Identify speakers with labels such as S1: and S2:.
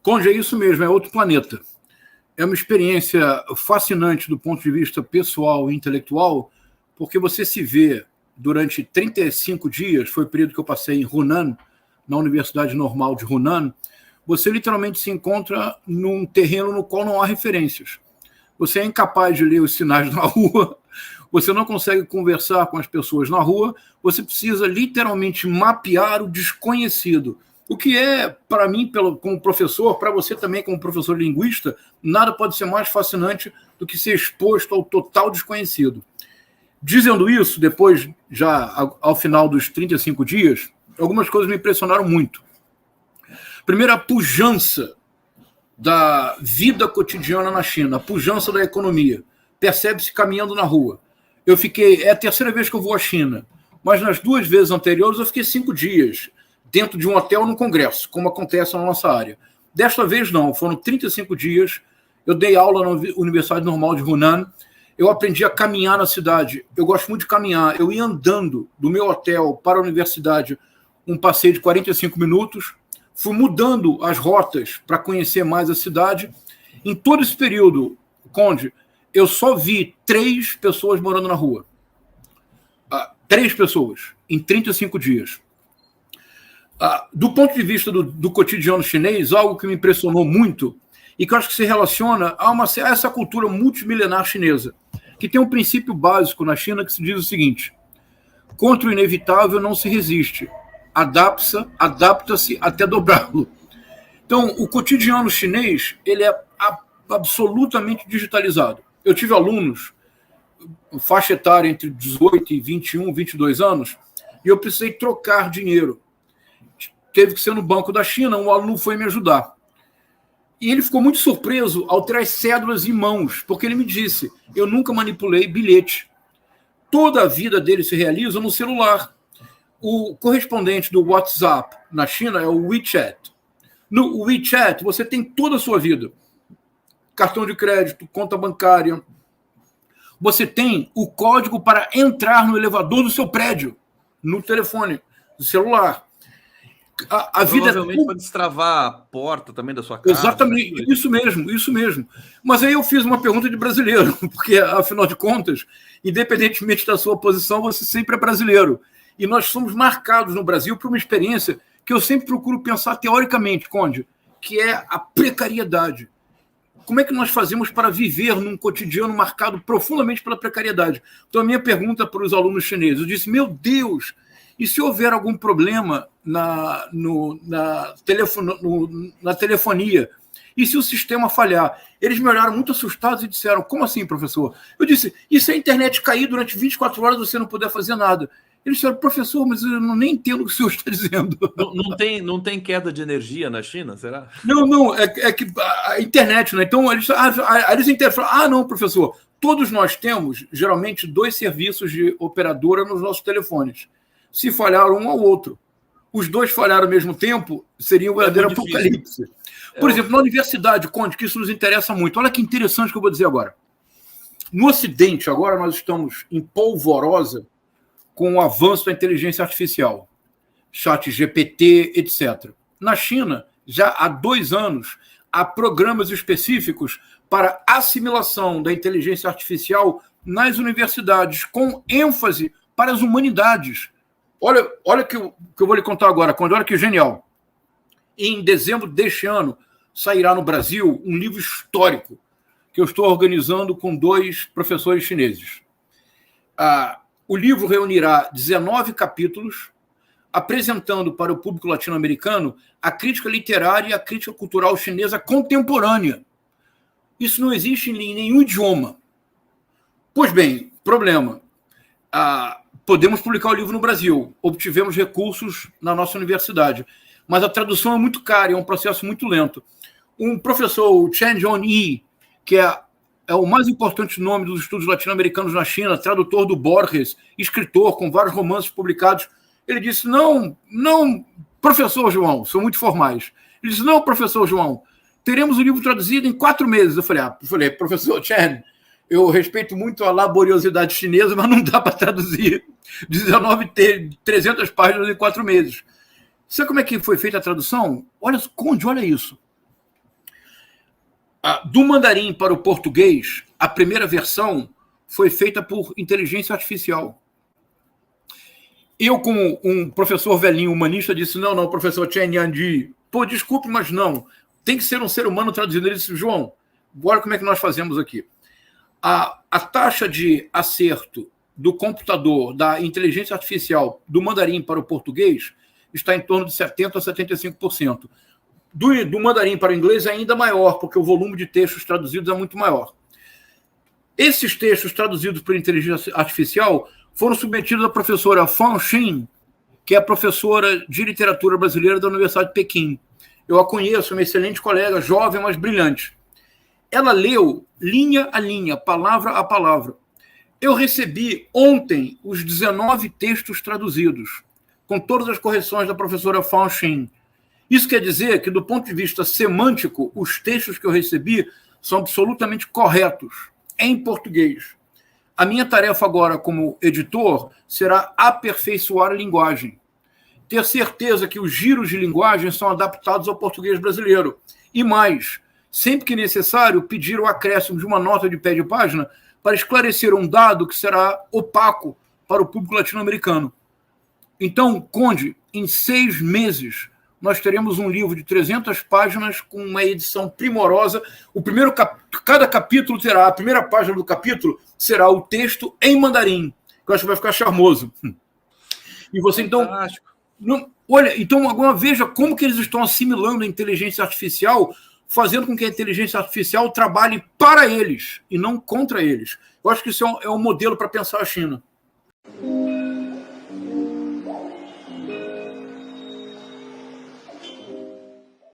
S1: Conde, é isso mesmo, é outro planeta. É uma experiência fascinante do ponto de vista pessoal e intelectual, porque você se vê durante 35 dias, foi o período que eu passei em Hunan, na Universidade Normal de Hunan, você literalmente se encontra num terreno no qual não há referências. Você é incapaz de ler os sinais na rua, você não consegue conversar com as pessoas na rua, você precisa literalmente mapear o desconhecido. O que é, para mim, como professor, para você também como professor linguista, nada pode ser mais fascinante do que ser exposto ao total desconhecido. Dizendo isso, depois, já ao final dos 35 dias, algumas coisas me impressionaram muito. Primeiro, a pujança da vida cotidiana na China, a pujança da economia. Percebe-se caminhando na rua. É a terceira vez que eu vou à China, mas nas 2 vezes anteriores eu fiquei 5 dias dentro de um hotel no Congresso, como acontece na nossa área. Desta vez não, foram 35 dias, eu dei aula na Universidade Normal de Hunan, eu aprendi a caminhar na cidade, eu gosto muito de caminhar, eu ia andando do meu hotel para a universidade, um passeio de 45 minutos, fui mudando as rotas para conhecer mais a cidade. Em todo esse período, Conde, eu só vi 3 pessoas morando na rua. 3 pessoas, em 35 dias. Do ponto de vista do cotidiano chinês, algo que me impressionou muito e que eu acho que se relaciona a essa cultura multimilenar chinesa, que tem um princípio básico na China que se diz o seguinte: contra o inevitável não se resiste, adapta-se até dobrá-lo. Então, o cotidiano chinês ele é absolutamente digitalizado. Eu tive alunos, faixa etária entre 18 e 21, 22 anos, e eu precisei trocar dinheiro. Teve que ser no Banco da China, um aluno foi me ajudar. E ele ficou muito surpreso ao ter as cédulas em mãos, porque ele me disse, eu nunca manipulei bilhete. Toda a vida dele se realiza no celular. O correspondente do WhatsApp na China é o WeChat. No WeChat, você tem toda a sua vida. Cartão de crédito, conta bancária. Você tem o código para entrar no elevador do seu prédio, no telefone, no celular. A vida
S2: provavelmente para destravar a porta também da sua casa.
S1: Exatamente, né? Isso mesmo. Mas aí eu fiz uma pergunta de brasileiro, porque, afinal de contas, independentemente da sua posição, você sempre é brasileiro. E nós somos marcados no Brasil por uma experiência que eu sempre procuro pensar teoricamente, Conde, que é a precariedade. Como é que nós fazemos para viver num cotidiano marcado profundamente pela precariedade? Então, a minha pergunta para os alunos chineses, eu disse, meu Deus, e se houver algum problema na telefonia? E se o sistema falhar? Eles me olharam muito assustados e disseram, como assim, professor? Eu disse, e se a internet cair durante 24 horas e você não puder fazer nada? Eles disseram, professor, mas eu nem entendo o que o senhor está dizendo.
S2: Não tem queda de energia na China, será?
S1: Não, é que a internet, né? Então, eles falaram, não, professor, todos nós temos, geralmente, 2 serviços de operadora nos nossos telefones. Se falhar um ao outro, os 2 falharam ao mesmo tempo, seria um verdadeiro apocalipse. Por exemplo, na universidade, Conde, que isso nos interessa muito. Olha que interessante que eu vou dizer agora. No Ocidente, agora nós estamos em polvorosa com o avanço da inteligência artificial, chat GPT, etc. Na China, já há 2 anos, há programas específicos para assimilação da inteligência artificial nas universidades, com ênfase para as humanidades. Olha que eu vou lhe contar agora, Conde, olha que genial. Em dezembro deste ano, sairá no Brasil um livro histórico que eu estou organizando com 2 professores chineses. O livro reunirá 19 capítulos, apresentando para o público latino-americano a crítica literária e a crítica cultural chinesa contemporânea. Isso não existe em nenhum idioma. Pois bem, problema. Podemos publicar o livro no Brasil, obtivemos recursos na nossa universidade, mas a tradução é muito cara, é um processo muito lento. Um professor, o Chen Zhongyi, que é o mais importante nome dos estudos latino-americanos na China, tradutor do Borges, escritor com vários romances publicados, ele disse, não, professor João, são muito formais. Ele disse, não, professor João, teremos o livro traduzido em 4 meses. Eu falei, professor Chen, eu respeito muito a laboriosidade chinesa, mas não dá para traduzir 300 páginas em 4 meses. Sabe como é que foi feita a tradução? Conde, olha isso. Do mandarim para o português, a primeira versão foi feita por inteligência artificial. Eu, como um professor velhinho humanista, disse, não, professor Chen Yanji, desculpe, mas não, tem que ser um ser humano traduzindo. Ele disse, João, olha como é que nós fazemos aqui. A taxa de acerto do computador, da inteligência artificial, do mandarim para o português, está em torno de 70% a 75%. Do mandarim para o inglês é ainda maior, porque o volume de textos traduzidos é muito maior. Esses textos traduzidos por inteligência artificial foram submetidos à professora Fan Xin, que é a professora de literatura brasileira da Universidade de Pequim. Eu a conheço, uma excelente colega, jovem, mas brilhante. Ela leu linha a linha, palavra a palavra. Eu recebi ontem os 19 textos traduzidos, com todas as correções da professora Fan Xin. Isso quer dizer que, do ponto de vista semântico, os textos que eu recebi são absolutamente corretos, em português. A minha tarefa agora, como editor, será aperfeiçoar a linguagem. Ter certeza que os giros de linguagem são adaptados ao português brasileiro. E mais, sempre que necessário, pedir o acréscimo de uma nota de pé de página para esclarecer um dado que será opaco para o público latino-americano. Então, Conde, em 6 meses, nós teremos um livro de 300 páginas com uma edição primorosa. Cada capítulo terá, a primeira página do capítulo será o texto em mandarim, que eu acho que vai ficar charmoso. E você, então... olha, então agora veja como que eles estão assimilando a inteligência artificial, fazendo com que a inteligência artificial trabalhe para eles e não contra eles. Eu acho que isso é um modelo para pensar a China.